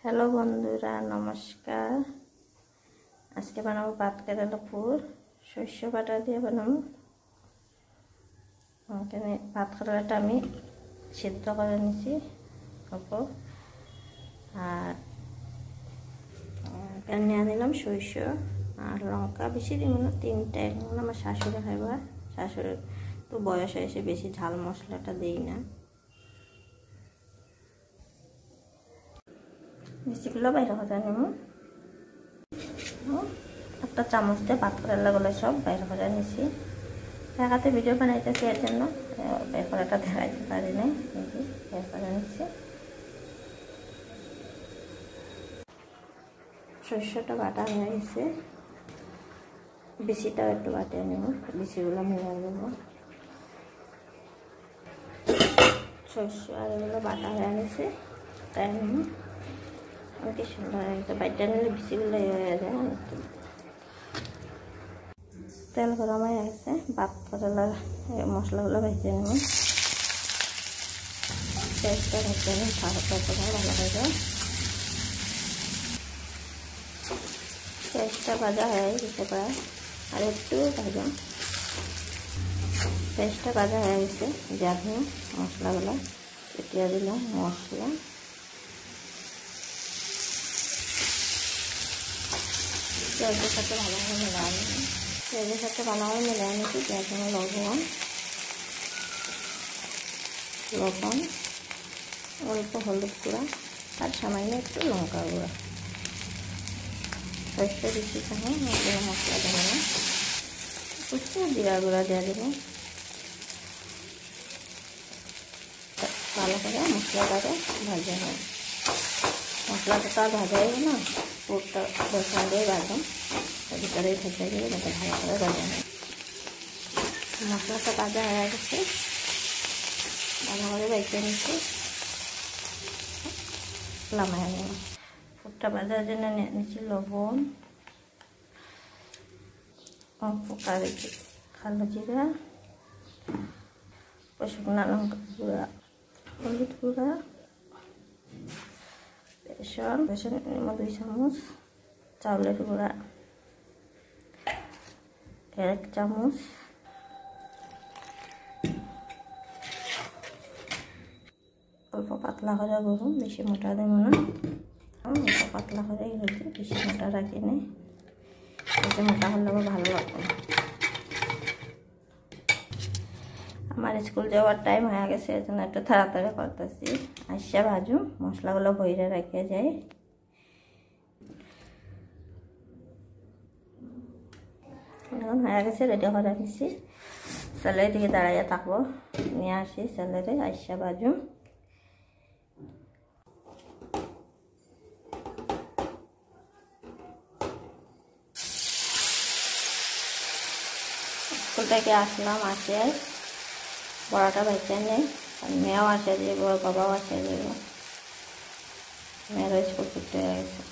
Hello বন্ধুরা, নমস্কার। আজকে বানাবো ভাত কেরালা ফুল শস্য বাটা দিয়ে বানাবো। এখানে ভাত কেরালাটা আমি সিদ্ধ করে নিয়েছি অল্প, আর এখানে নিয়ে নিলাম সরষ আর লঙ্কা। বেশি দিব না, 3টে। এখন আমার শাশুড়ি খাইবা, শাশুড়ির তো বয়স হয়েছে, বেশি ঝাল মশলাটা দিই না। মিষ্টিগুলো বাইরে ভাজা নেব। একটা চামচ দিয়ে ভাত কেরালাগুলো সব বাইরে ভাজা নিয়েছি। দেখাতে ভিডিও বানাইতেছি, এর জন্য বের করাটা দেখাইতে পারি নাই। বের করে নিচ্ছি। সরষেটা বাটা হয়ে গেছে, বেশিটাও একটু বাটিয়ে নেব, বেশিগুলো মিলিয়ে নেব। সরষে আর এগুলো বাটা হয়ে গেছে, তাই নেব। কি সুন্দর একটা বাইটা নিলে বেশিগুলো হয়ে যায়। তেল গরম হয়ে গেছে, ভাত কেরালার মশলাগুলো ভেজে নেব। পেঁয়াজটা ভেজে নেব, ভালো হয়ে যায়। পেঁয়াজটা ভাজা হয়ে গেছে প্রায়, আর একটু ভাজা। পেঁয়াজটা ভাজা হয়ে গেছে, যাবে মশলাগুলো ছুটিয়ে দিলাম। মশলা পেঁয়াজের সাথে ভালোভাবে মিলাই নিই। পেঁয়াজের সাথে ভালোভাবে মিলাই নিচ্ছি। পেঁয়াজ লবণ, অল্প হলুদ গুঁড়া আর সামান্য একটু লঙ্কা গুঁড়া। সরষে দিচ্ছি, মশলা দেবো না, একটু জিরা গুঁড়া দিয়ে দেবো। ভালো করে মশলাটাকে ভাজা হয়। মশলাটা তো আর ভাজাই না, পুরটা বেসন দিয়ে ভাজা, ভিতরেই ভেজে দিয়ে যাতে ভালো করে ভাজা হয়। মশলাটা ভাজা হয়ে গেছে, ভালো করে ভেজে নিচ্ছি। নামাই নেব। পুরটা ভাজার জন্য নিচ্ছি লবণ, অল্প কালো জিরা, শুকনো লঙ্কা গুঁড়া, হলুদ গুঁড়া, বেসন 2 চামচ, চাউলের গুঁড়া 1 চামচ, অল্প পাতলা করে গরম, বেশি মোটা দেব না। অল্প পাতলা করে হয়েছে, বেশি মোটা রাখি নেই, বেশি মোটা হলে ভালো লাগবে। আমার স্কুল যাওয়ার টাইম হয়ে গেছে, এর জন্য একটু তাড়াতাড়ি করতেছি। আসা ভাজুম, মশলাগুলো বইরে রেখে যাই। এখন হয়ে গেছে, রেডি করে নিচ্ছি। ছেলের দিকে দাঁড়াইয়া থাকবো, নিয়ে আসি ছেলেরে, আসা ভাজুম। স্কুল থেকে আসলাম, আসে বড়াটা ভেজে নেই, মেয়েও আসে যাব, বাবাও আসে যাব। মেয়েরও স্কুল ছুটি হয়ে গেছে।